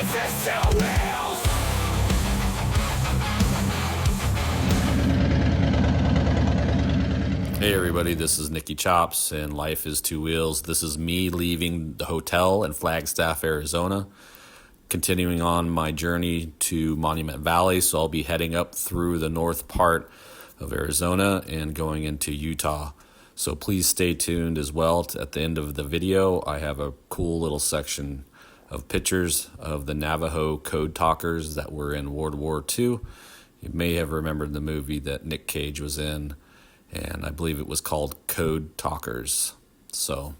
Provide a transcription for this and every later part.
Hey everybody, this is Nicky Chops and Life is Two Wheels. This is me leaving the hotel in Flagstaff, Arizona, continuing on my journey to Monument Valley. So I'll be heading up through the north part of Arizona and going into Utah. So please stay tuned as well. At the end of the video, I have a cool little section of pictures of the Navajo Code Talkers that were in World War II. You may have remembered the movie that Nick Cage was in, and I believe it was called Code Talkers. So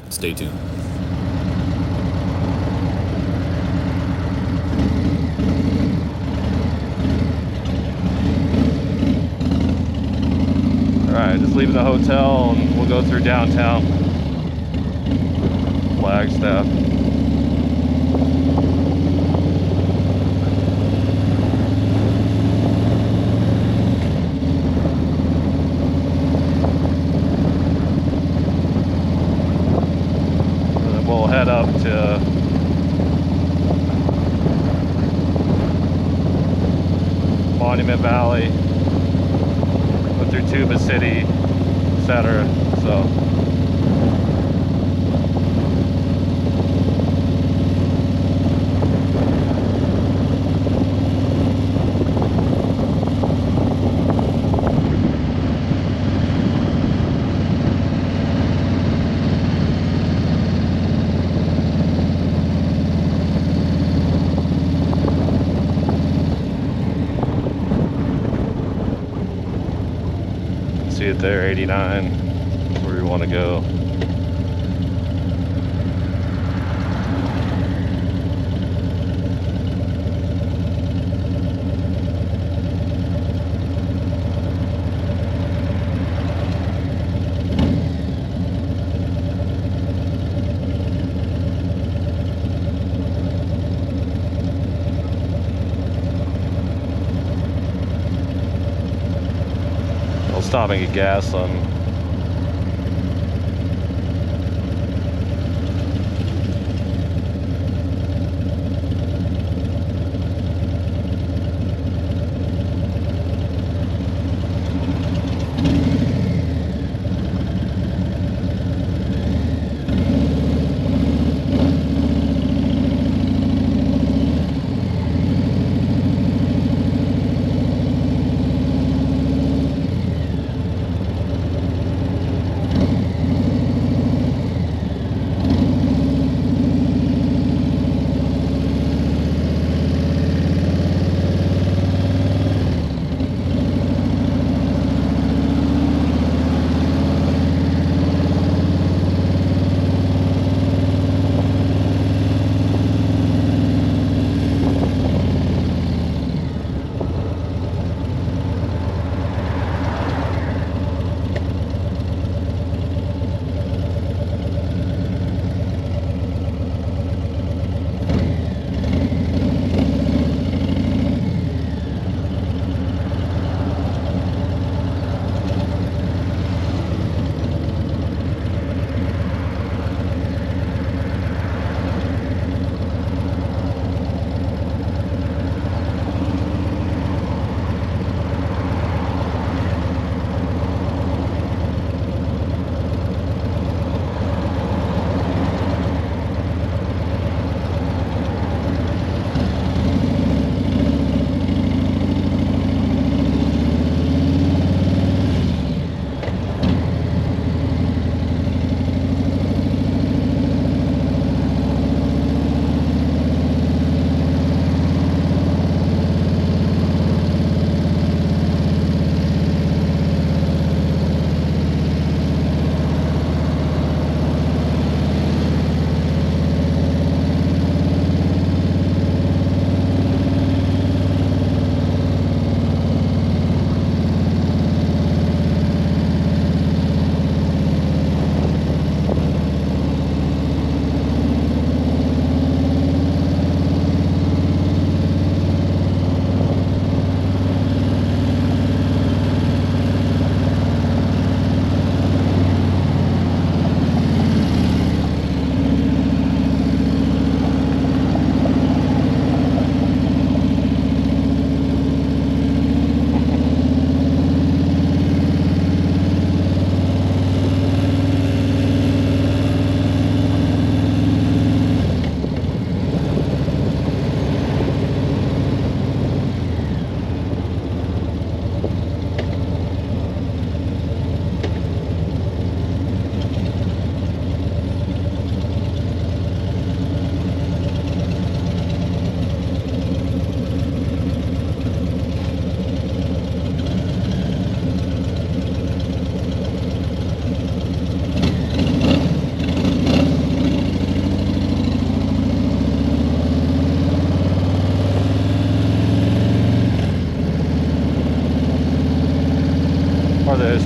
stay tuned. Alright, just leaving the hotel and we'll go through downtown Flagstaff. We'll head up to Monument Valley, go through Tuba City, etc. So see it there, 89, where we want to go. Stop and get gas on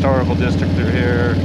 historical district through here.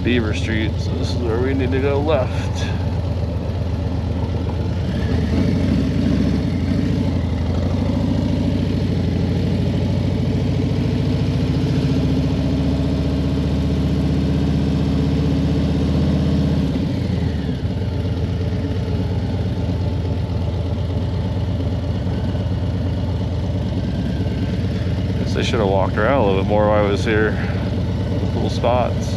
Beaver Street, so this is where we need to go left. Guess I should have walked around a little bit more while I was here. Cool spots.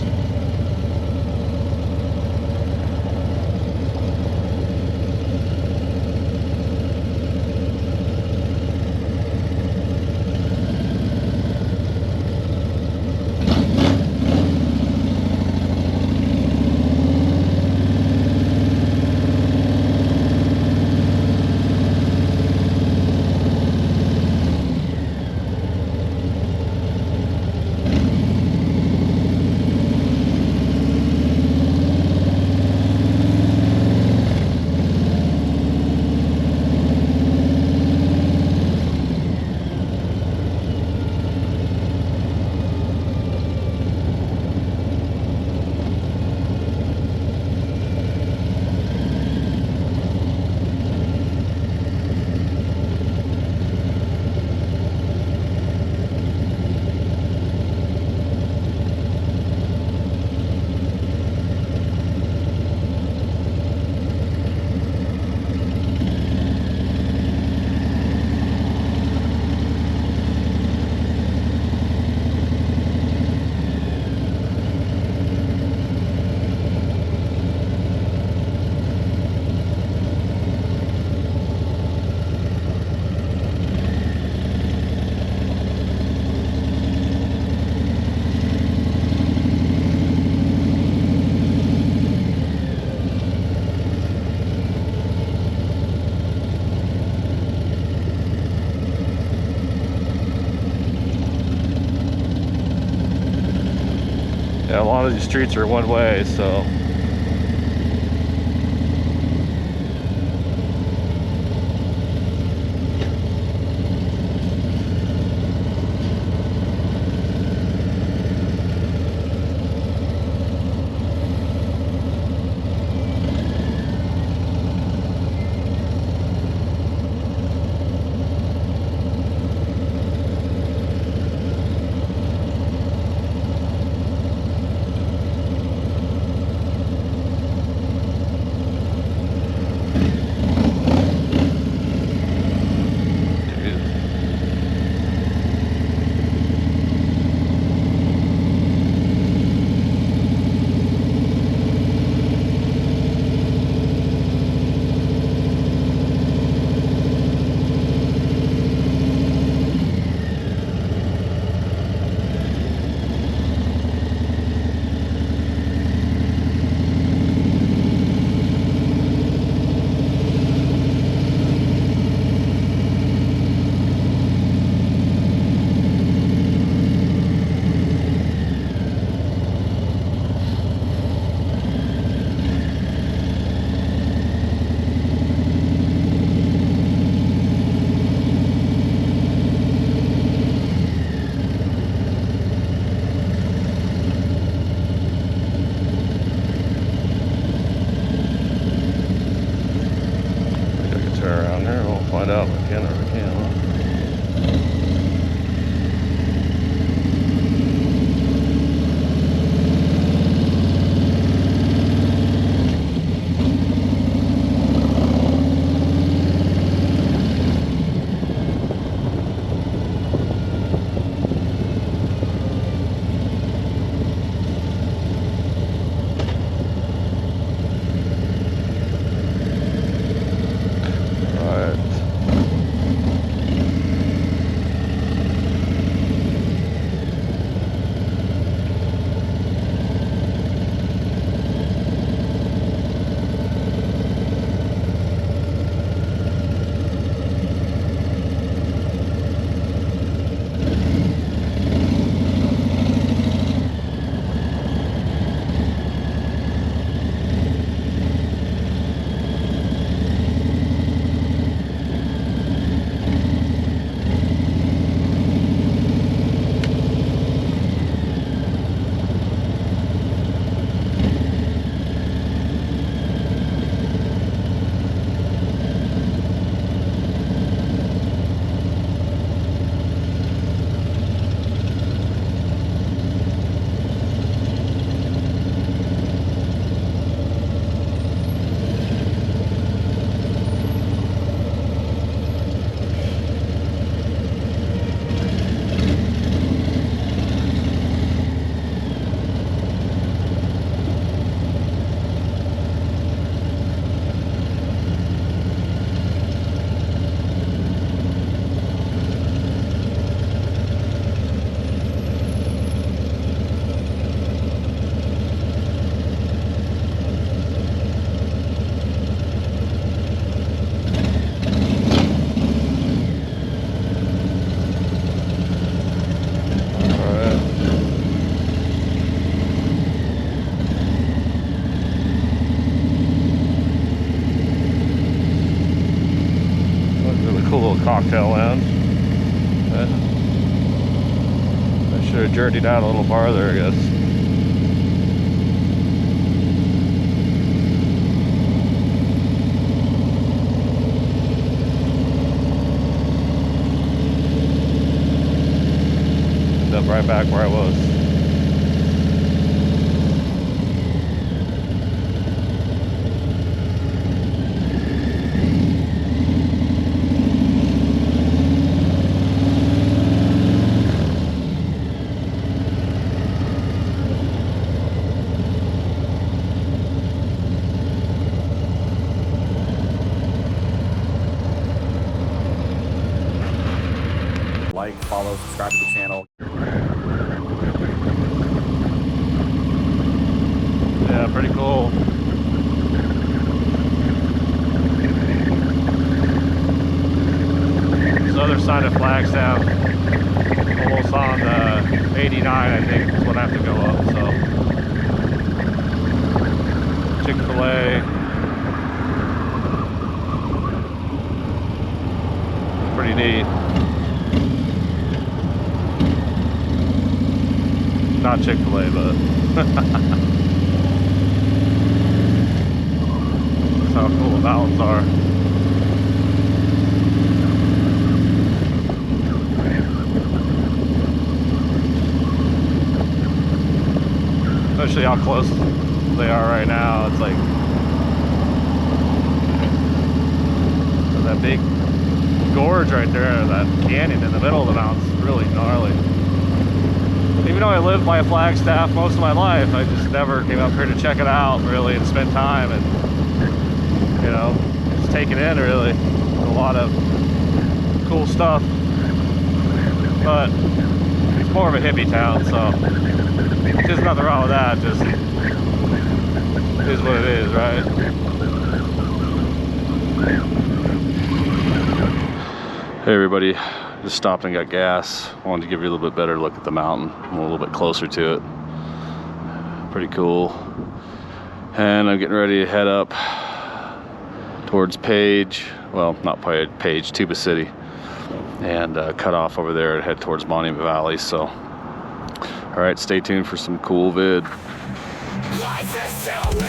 Yeah, a lot of these streets are one way, so out if I can or I can't. Cocktail lounge. I should have journeyed out a little farther, I guess. End up right back where I was. Like, follow, subscribe to the channel. Yeah, pretty cool. This other side of Flagstaff, almost on the 89, I think, is what I have to go up. So, Chick-fil-A. Pretty neat. Not Chick-fil-A, but that's how cool the mountains are. Especially how close they are right now. It's like that big gorge right there, that canyon in the middle of the mountains is really gnarly. Even though I lived by Flagstaff most of my life, I just never came up here to check it out really and spend time and, you know, just take it in really. A lot of cool stuff, but it's more of a hippie town, so there's nothing wrong with that. Just is what it is, right? Hey everybody, just stopped and got gas. Wanted to give you a little bit better look at the mountain, a little bit closer to it. Pretty cool. And I'm getting ready to head up towards Page, well, not Page, Tuba City, and cut off over there and head towards Monument Valley. So, all right, stay tuned for some cool vid. Life is so real.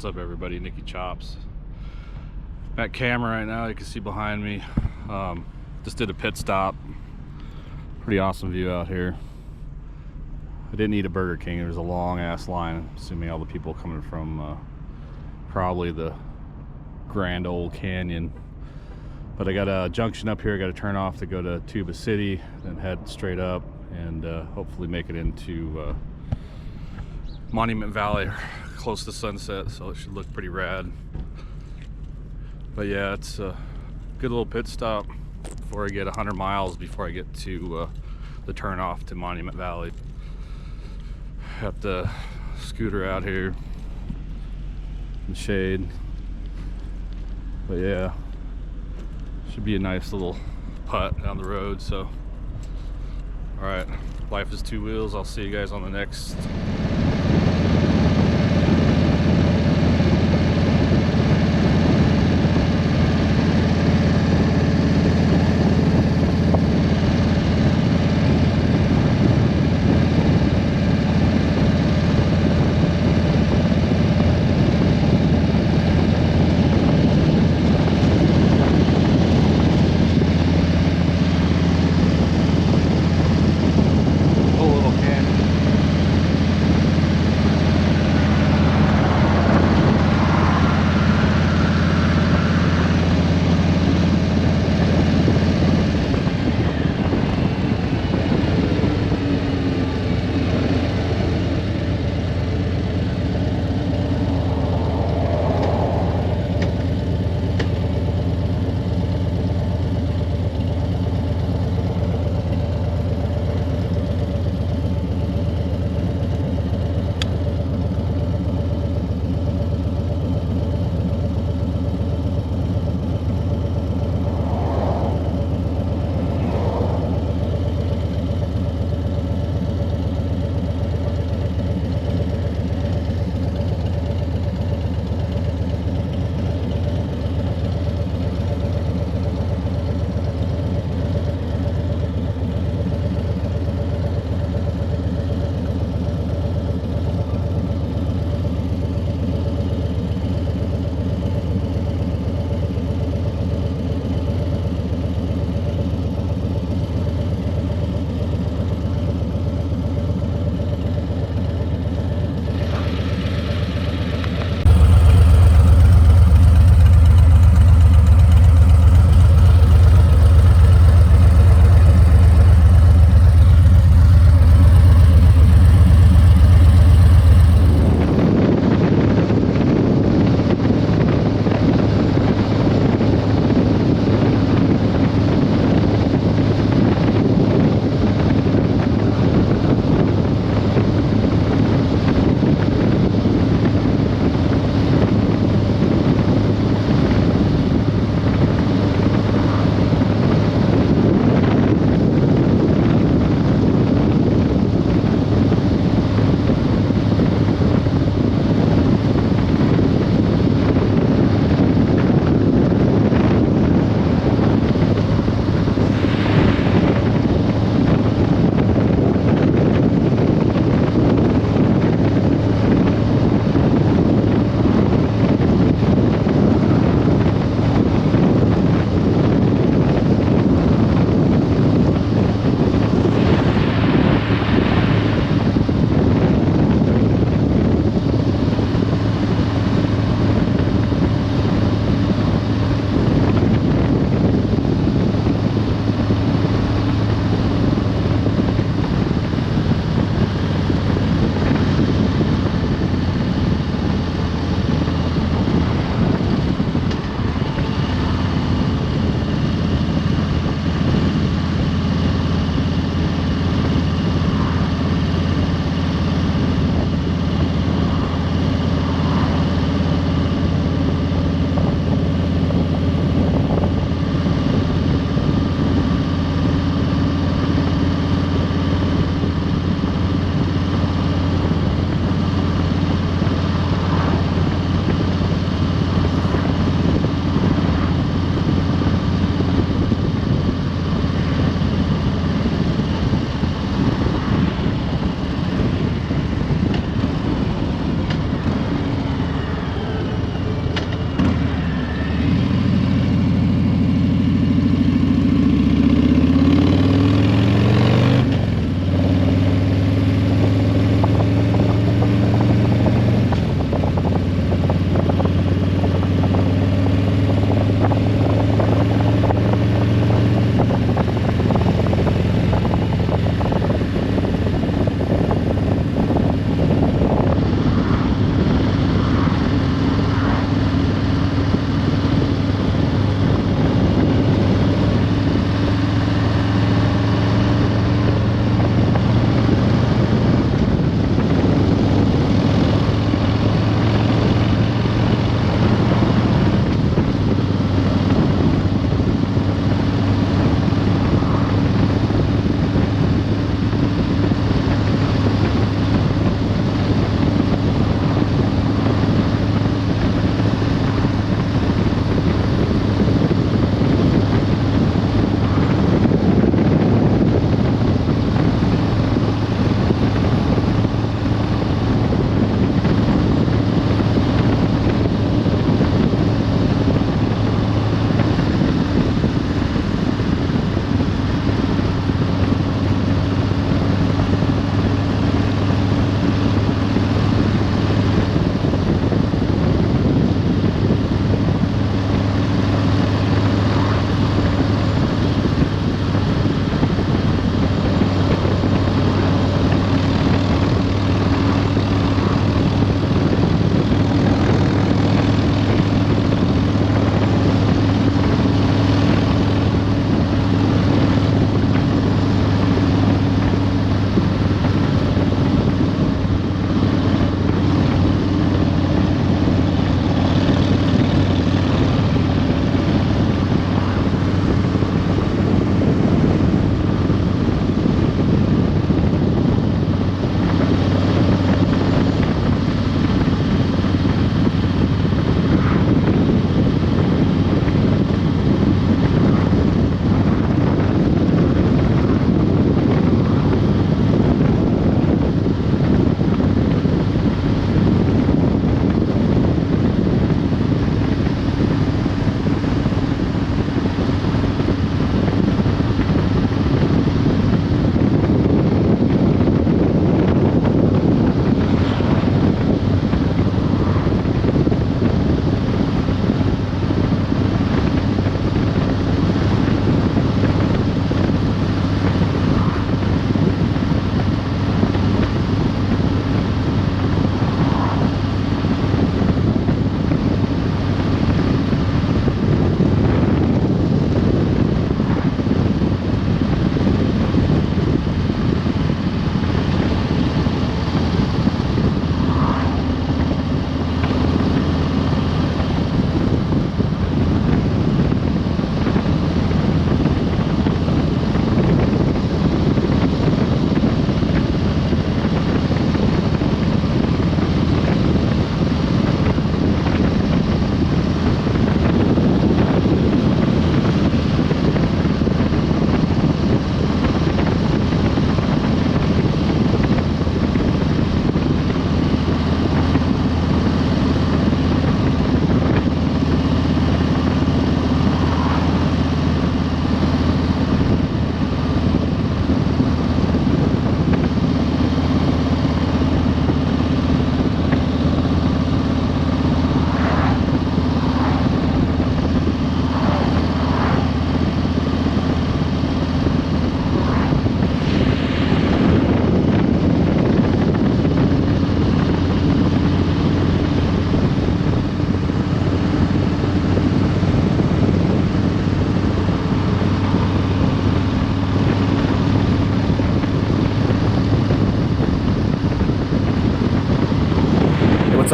What's up, everybody? Nicky Chops. I'm at camera right now. You can see behind me. Just did a pit stop. Pretty awesome view out here. I didn't eat a Burger King. There was a long ass line. I'm assuming all the people coming from probably the Grand Old Canyon. But I got a junction up here I got to turn off to go to Tuba City, then head straight up and hopefully make it into Monument Valley, close to sunset, so it should look pretty rad. But yeah, it's a good little pit stop before I get 100 miles before I get to the turn off to Monument Valley. Have the scooter out here in the shade. But yeah, should be a nice little putt down the road. So all right, life is two wheels. I'll see you guys on the next.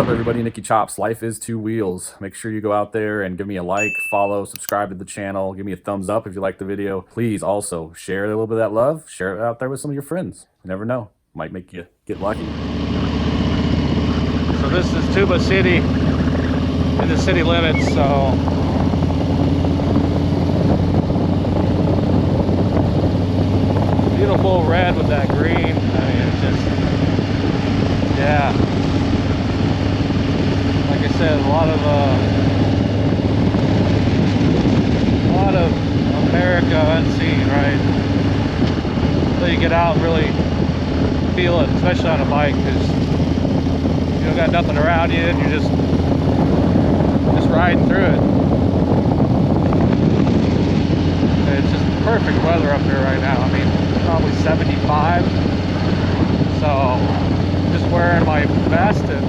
up, everybody? Nicky Chops, Life is Two Wheels. Make sure you go out there and give me a like, follow, subscribe to the channel. Give me a thumbs up if you like the video. Please also share a little bit of that love. Share it out there with some of your friends. You never know. Might make you get lucky. So this is Tuba City, in the city limits, so beautiful red with that green. I mean, it's just, yeah. Like I said, a lot of America unseen, right? So you get out and really feel it, especially on a bike, because you don't got nothing around you and you're just riding through it. And it's just perfect weather up there right now. I mean, probably 75. So just wearing my vest and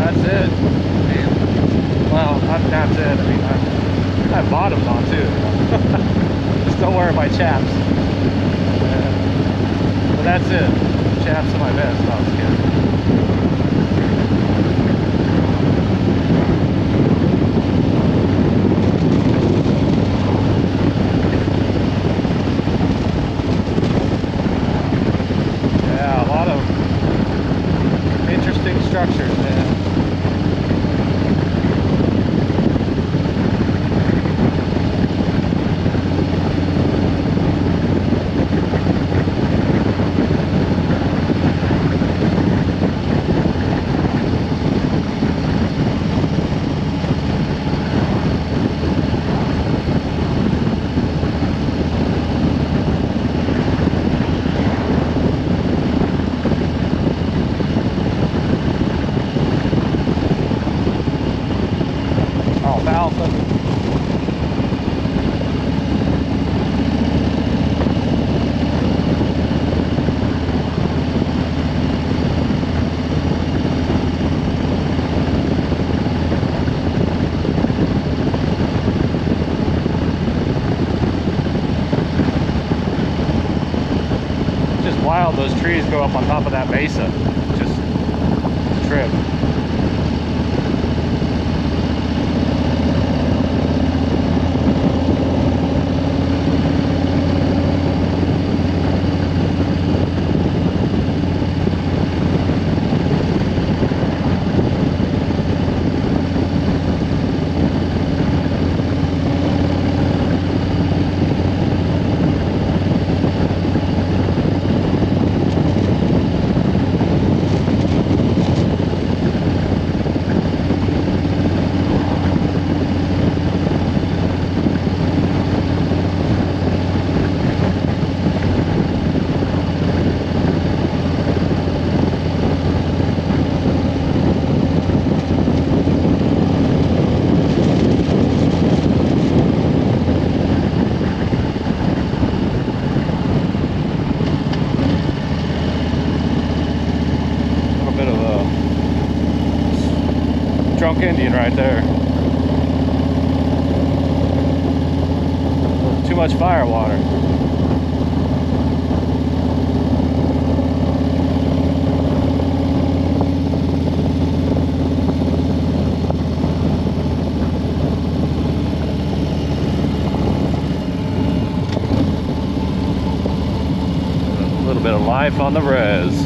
that's it. I mean, well, not that's it. I mean, I have bottoms on too. Just don't wear my chaps. But that's it. Chaps in my vest. No, I'm just kidding. Yeah, a lot of interesting structures, man. Alfalfa. Just wild, those trees go up on top of that mesa. Just a trip. Drunk Indian right there. Too much fire water. A little bit of life on the res.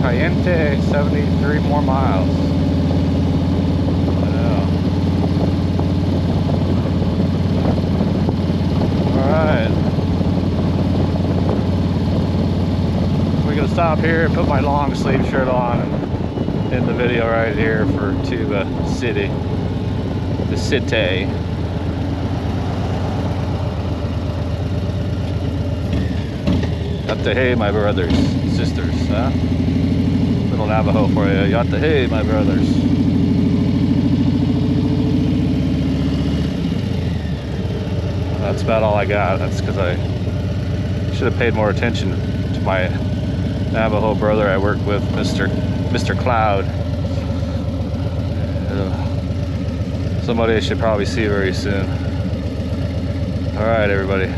Cayenta, 73 more miles. Alright. We're going to stop here and put my long sleeve shirt on and end the video right here for Tuba City. The city. Yatta hey, my brothers, sisters, huh? Little Navajo for you. Yatta hey, my brothers. That's about all I got. That's because I should have paid more attention to my Navajo brother I work with, Mr. Cloud. Somebody I should probably see very soon. All right, everybody.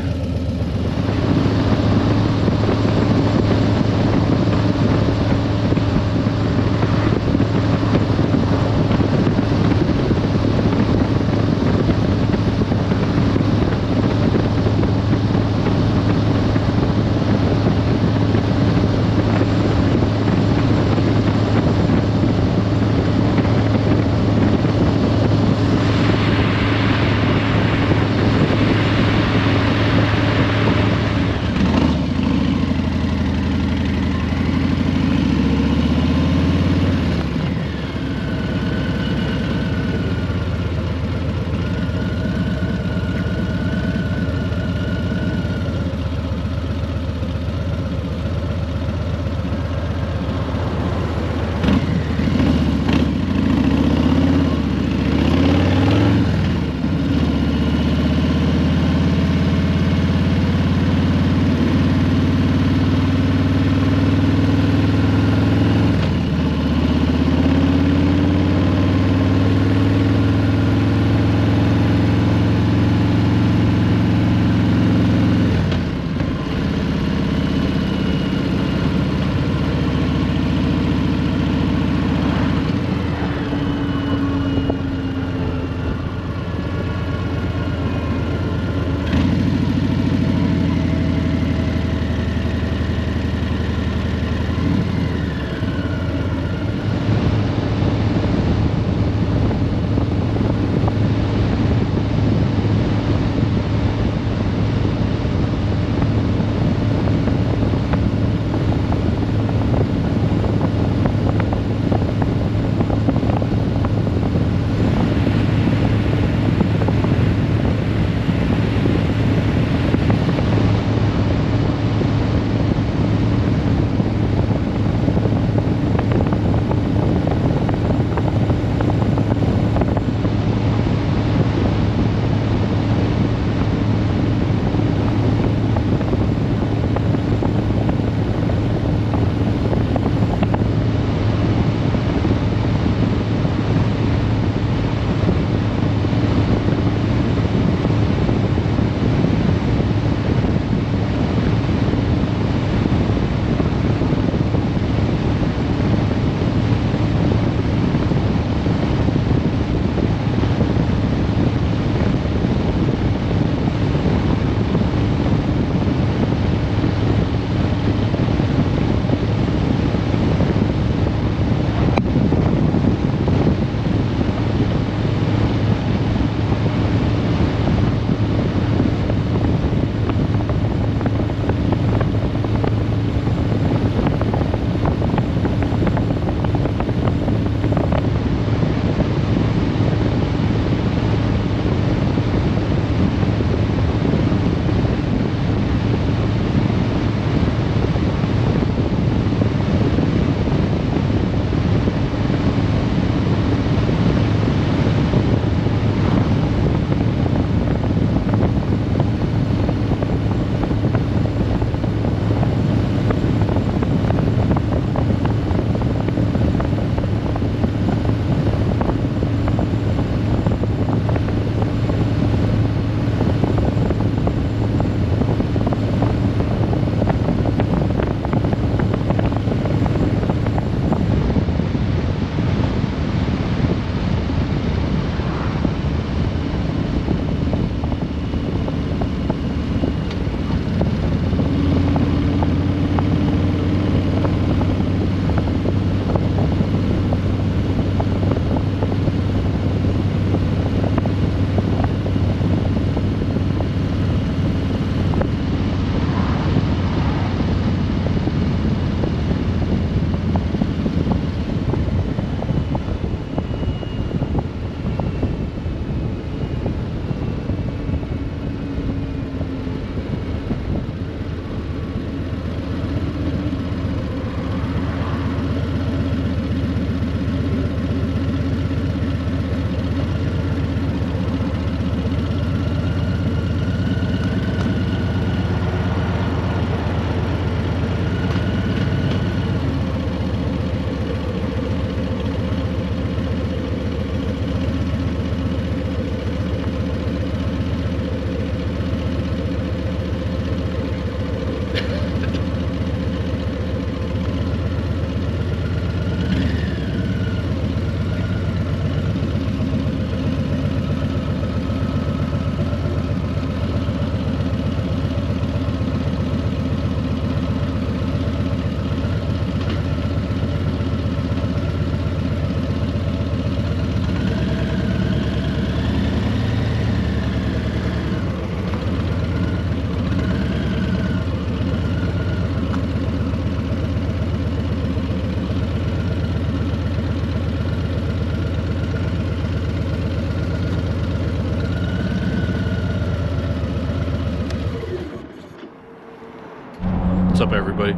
What's up, everybody?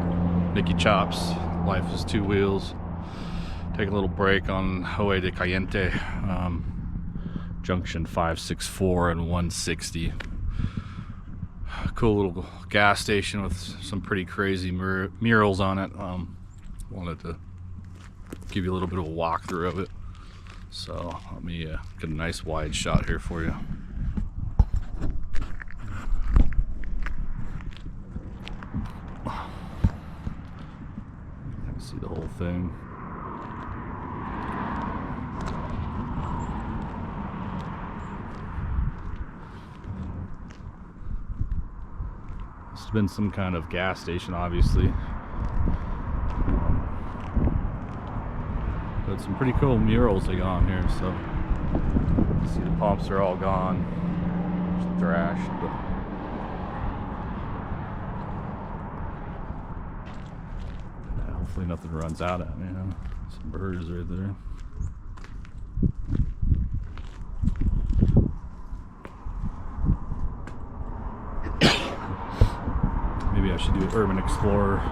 Nicky Chops, Life is Two Wheels. Taking a little break on Highway to Cayenta, junction 564 and 160. Cool little gas station with some pretty crazy murals on it. Wanted to give you a little bit of a walkthrough of it. So let me get a nice wide shot here for you. See the whole thing. This has been some kind of gas station, obviously. But some pretty cool murals they got on here. So see, the pumps are all gone, just thrashed. But hopefully nothing runs out at me. Some birds right there. Maybe I should do an Urban Explorer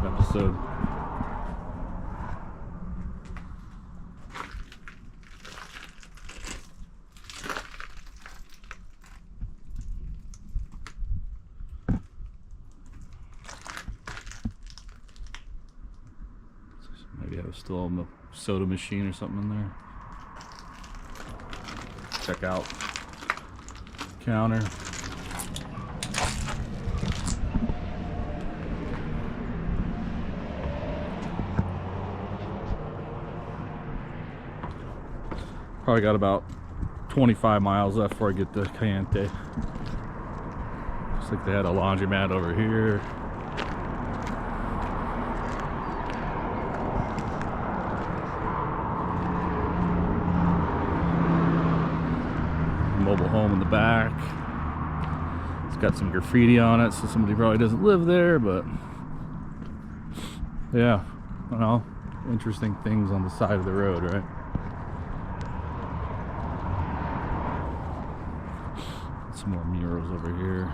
episode. Maybe I was still on the soda machine or something in there. Check out counter. Probably got about 25 miles left before I get to Cayenta. Looks like they had a laundromat over here. Mobile home in the back. It's got some graffiti on it, so somebody probably doesn't live there, but yeah, I don't know, interesting things on the side of the road, right? Some more murals over here.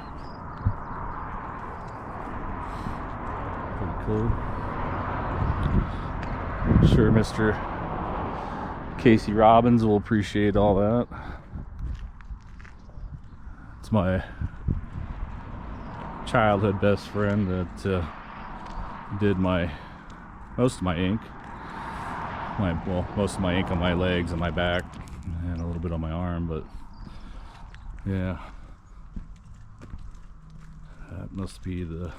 Pretty cool. I'm sure Mr. Casey Robbins will appreciate all that. It's my childhood best friend that did most of my ink. Most of my ink on my legs and my back, and a little bit on my arm, but yeah. That must be the,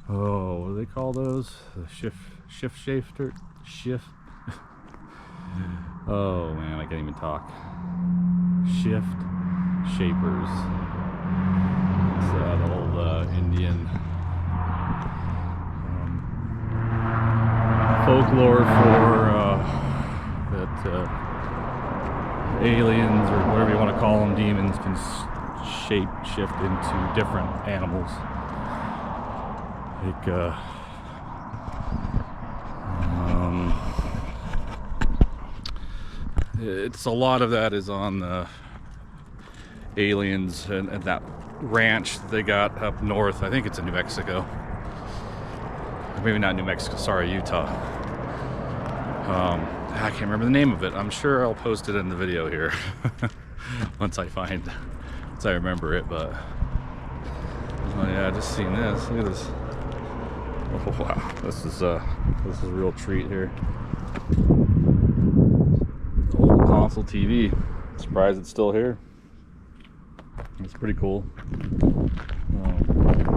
oh, what do they call those? The shift. Oh man, I can't even talk. Shift shapers. It's the old Indian folklore for that aliens, or whatever you want to call them, demons, can shape shift into different animals. Like it's a lot of that is on the aliens and that ranch they got up north. I think it's in New Mexico, or maybe not New Mexico, sorry, Utah. I can't remember the name of it. I'm sure I'll post it in the video here once I remember it. But oh yeah, just seen this. Look at this. Oh wow, this is a real treat here. Old console TV. Surprised it's still here. It's pretty cool.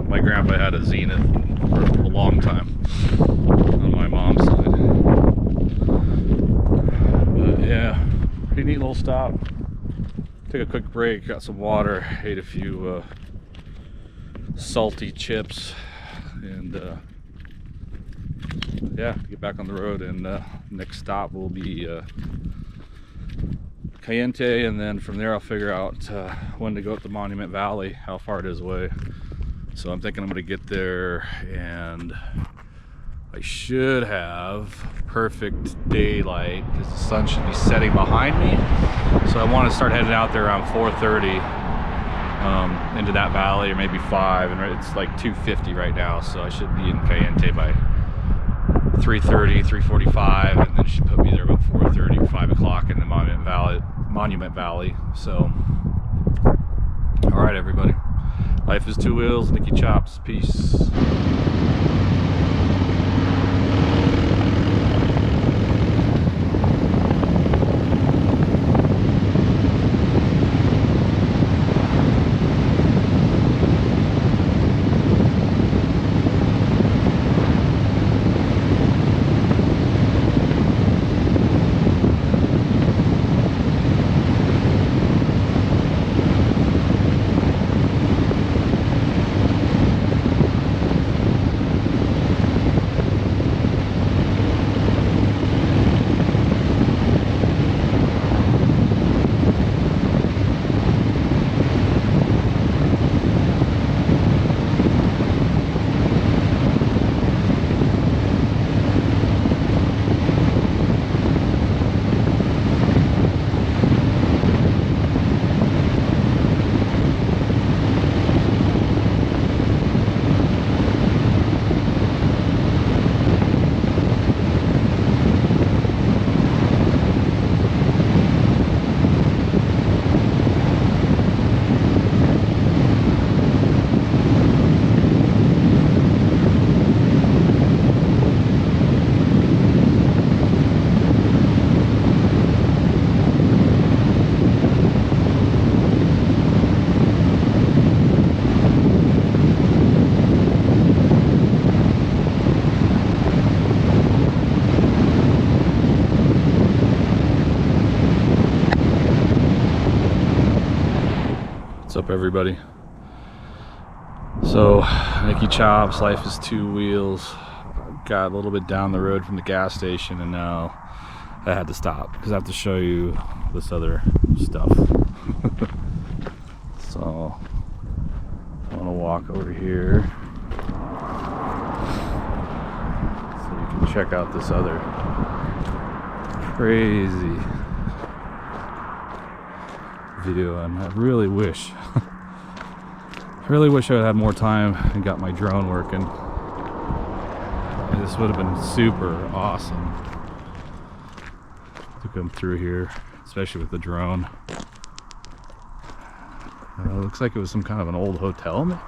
My grandpa had a Zenith for a long time on my mom's side. But yeah, pretty neat little stop. Took a quick break, got some water, ate a few salty chips, and yeah, get back on the road. And next stop will be Cayenta, and then from there I'll figure out when to go up to Monument Valley, how far it is away. So I'm thinking I'm going to get there, and I should have perfect daylight because the sun should be setting behind me. So I want to start heading out there around 4:30 into that valley, or maybe 5, and it's like 2:50 right now, so I should be in Cayenta by 3:30, 3:45, and then it should put me there about 4:30 or 5 o'clock in the Monument Valley. So, all right, everybody. Life is two wheels. Nicky Chops. Peace. What's up, everybody? So, Nicky Chops, life is two wheels. Got a little bit down the road from the gas station, and now I had to stop because I have to show you this other stuff. So, I want to walk over here so you can check out this other crazy video, and I really wish I would have had more time and got my drone working. This would have been super awesome to come through here, especially with the drone. It looks like it was some kind of an old hotel.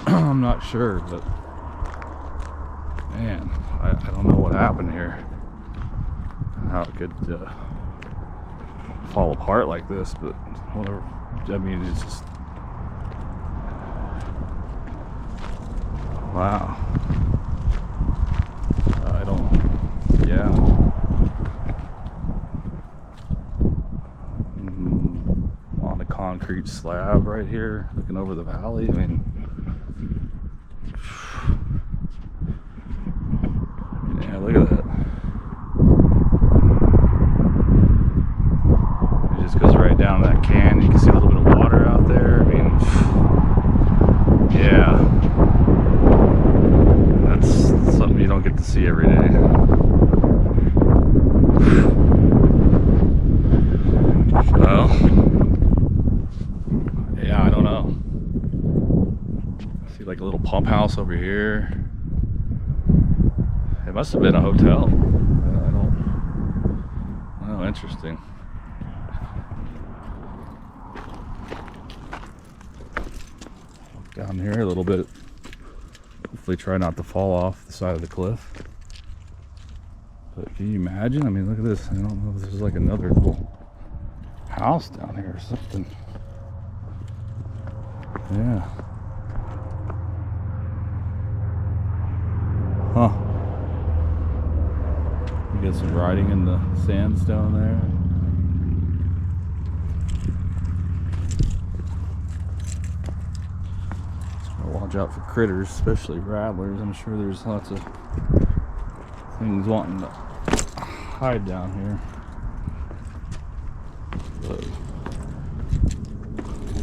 I'm not sure, but man, I don't know what happened here, how it could fall apart like this, but whatever. I mean, it's just wow. Yeah. On the concrete slab right here, looking over the valley. I mean, yeah, look at that. It just goes right down to that canyon. You can see a little bit of water out there. I mean, yeah. That's something you don't get to see every day. Well, yeah, I don't know. See like a little pump house over here. It must have been a hotel. I don't know, interesting. Down here a little bit. Hopefully try not to fall off the side of the cliff. But can you imagine? I mean, look at this. I don't know if this is like another little house down here or something. Yeah. Huh. You get some riding in the sandstone there. Watch out for critters, especially rattlers. I'm sure there's lots of things wanting to hide down here. But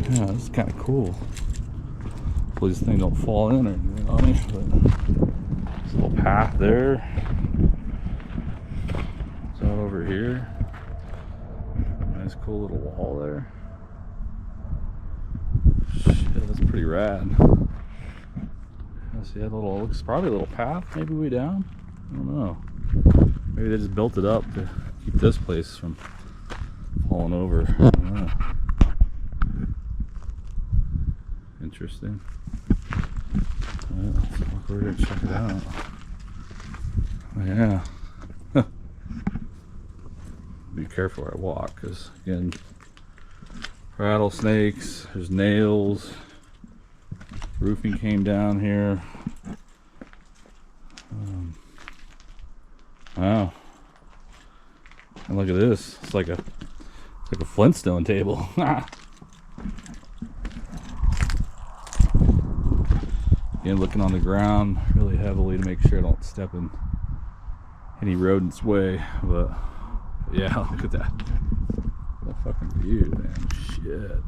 yeah, this is kind of cool. Hopefully this thing don't fall in or anything on me. But there's a little path there. It's out over here. Nice cool little wall there. Yeah, that's pretty rad. See that little, looks probably a little path maybe way down. I don't know. Maybe they just built it up to keep this place from falling over. I don't know. Interesting. Let's walk over here and check it out. Oh, yeah. Be careful where I walk, because again, rattlesnakes, there's nails, roofing came down here. Wow. And look at this. It's like a Flintstone table. Again, looking on the ground really heavily to make sure I don't step in any rodent's way. But yeah, look at that. What a fucking view, man. Shit.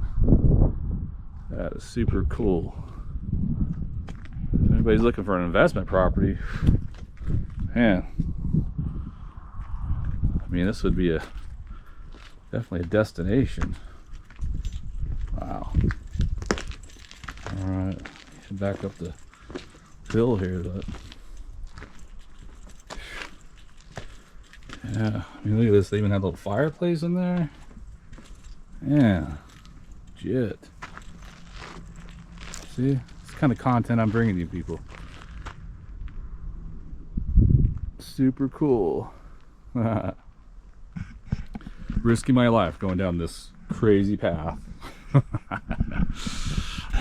That is super cool. If anybody's looking for an investment property, man, I mean, this would be definitely a destination. Wow. All right, head back up the hill here, but yeah, I mean, look at this. They even had a little fireplace in there. Yeah, shit. See, it's the kind of content I'm bringing you people. Super cool. Risking my life going down this crazy path.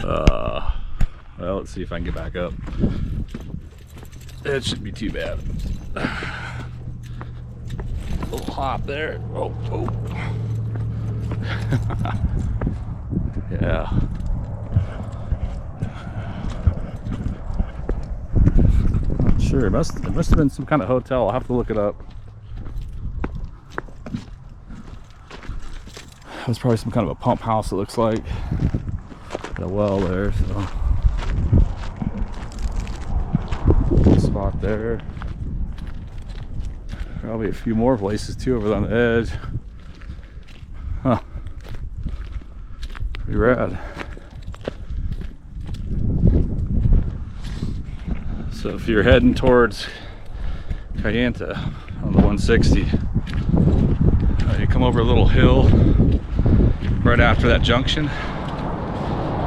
Well, let's see if I can get back up. It shouldn't be too bad. A little hop there. Oh. Yeah. Sure, it must have been some kind of hotel. I'll have to look it up. It was probably some kind of a pump house, it looks like. Got a well there, so. Good spot there. Probably a few more places too over on the edge. Huh. Pretty rad. So if you're heading towards Cayenta on the 160, you come over a little hill right after that junction.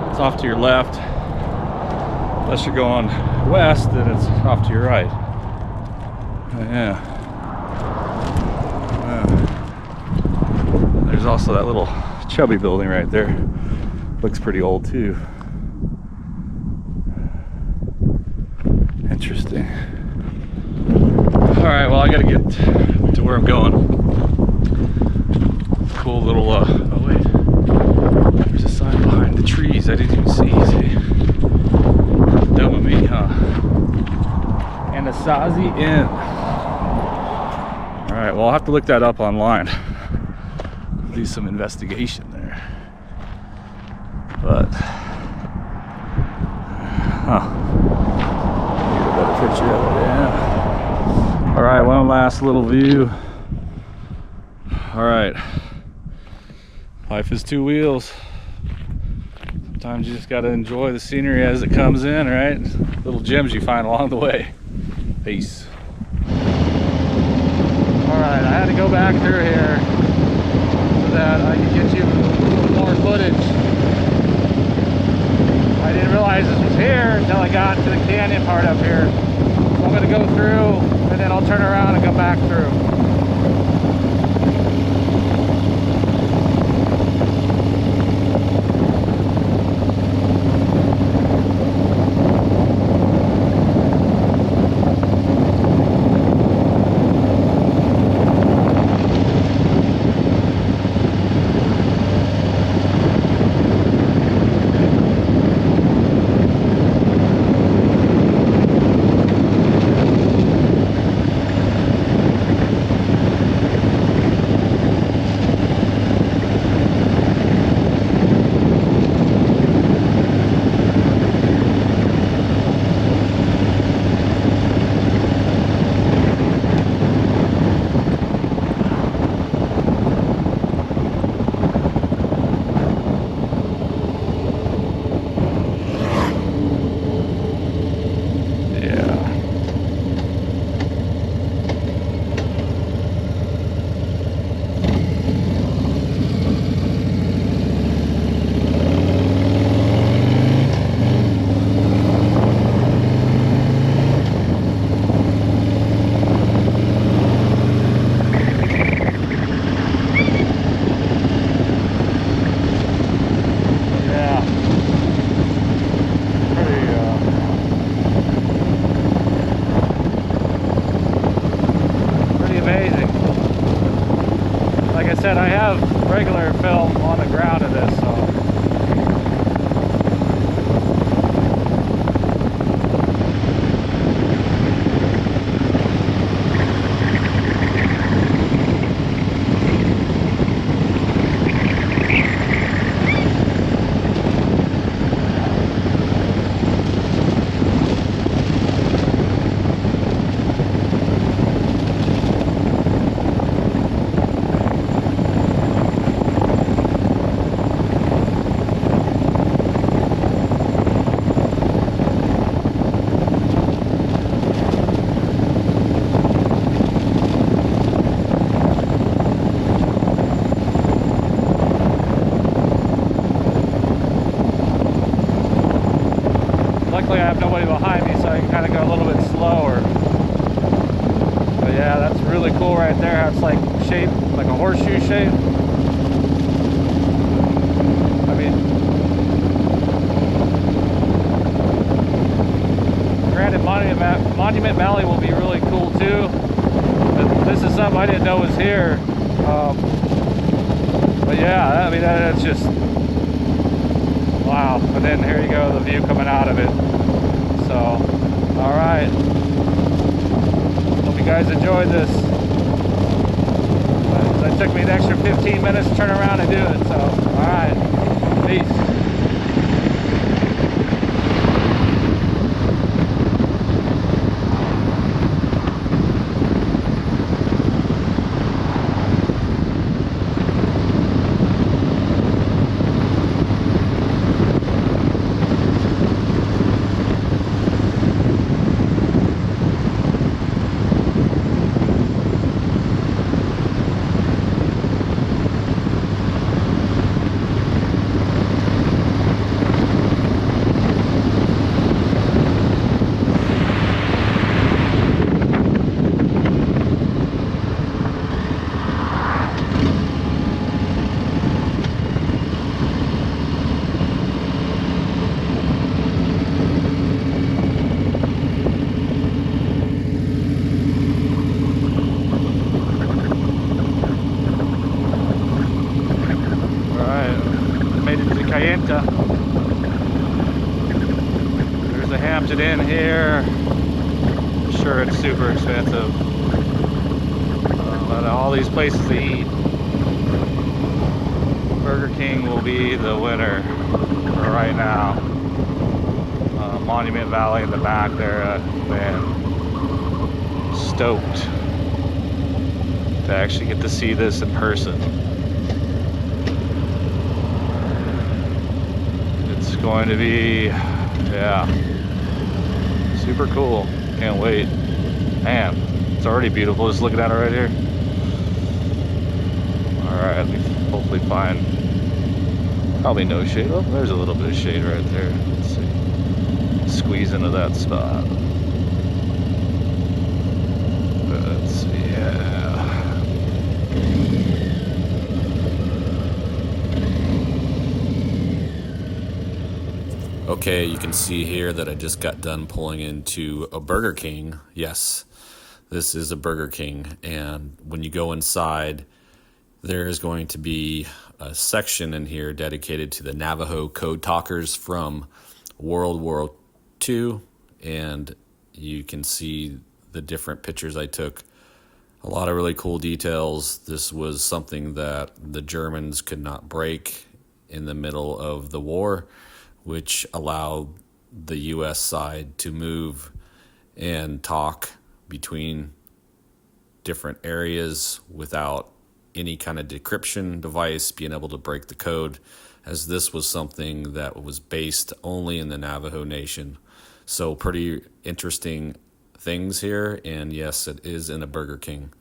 It's off to your left. Unless you're going west, then it's off to your right. Yeah. There's also that little chubby building right there. Looks pretty old too. Interesting. Alright, well, I gotta get to where I'm going. Cool little, oh wait, there's a sign behind the trees I didn't even see. Dumb of me, huh? Anasazi Inn. Alright, well, I'll have to look that up online. Do some investigation there. But, picture of it, yeah. All right, one last little view. All right, life is two wheels. Sometimes you just got to enjoy the scenery as it comes in, right? Little gems you find along the way. Peace. All right, I had to go back through here so that I could get you a little more footage. I didn't realize this was here until I got to the canyon part up here. So I'm going to go through and then I'll turn around and come back through. Luckily I have nobody behind me, so I can kind of go a little bit slower. But yeah, that's really cool right there. How it's like shaped like a horseshoe shape. I mean, granted, Monument Valley will be really cool too. But this is something I didn't know was here. But yeah, I mean, that's just wow. And then here you go, the view coming out of it. So, all right. Hope you guys enjoyed this. It took me an extra 15 minutes to turn around and do it. So, all right. Peace. Cayenta. There's a Hampton Inn here. I'm sure it's super expensive. But all these places to eat, Burger King will be the winner for right now. Monument Valley in the back there, man, stoked to actually get to see this in person. It's going to be, yeah, super cool. Can't wait. Man, it's already beautiful just looking at it right here. Alright, let me hopefully find probably no shade. Oh, there's a little bit of shade right there. Let's see. Squeeze into that spot. Let's see, yeah. Okay, you can see here that I just got done pulling into a Burger King. Yes, this is a Burger King, and when you go inside, there is going to be a section in here dedicated to the Navajo Code Talkers from World War II, and you can see the different pictures I took. A lot of really cool details. This was something that the Germans could not break in the middle of the war, which allowed the U.S. side to move and talk between different areas without any kind of decryption device being able to break the code, as this was something that was based only in the Navajo Nation. So pretty interesting things here, and yes, it is in a Burger King.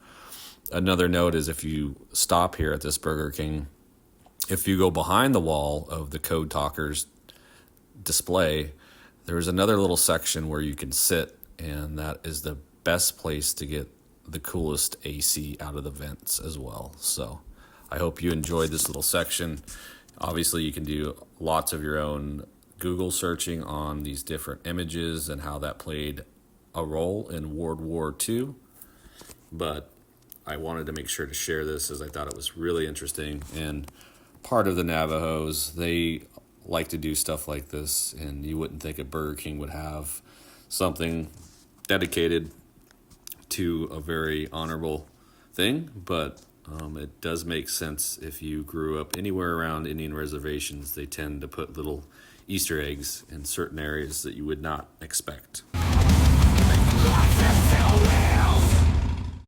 Another note is if you stop here at this Burger King, if you go behind the wall of the Code Talkers display, there's another little section where you can sit, and that is the best place to get the coolest AC out of the vents as well. So I hope you enjoyed this little section. Obviously you can do lots of your own Google searching on these different images and how that played a role in World War II, but I wanted to make sure to share this as I thought it was really interesting. And part of the Navajos, they like to do stuff like this, and you wouldn't think a Burger King would have something dedicated to a very honorable thing, but it does make sense. If you grew up anywhere around Indian reservations, they tend to put little Easter eggs in certain areas that you would not expect.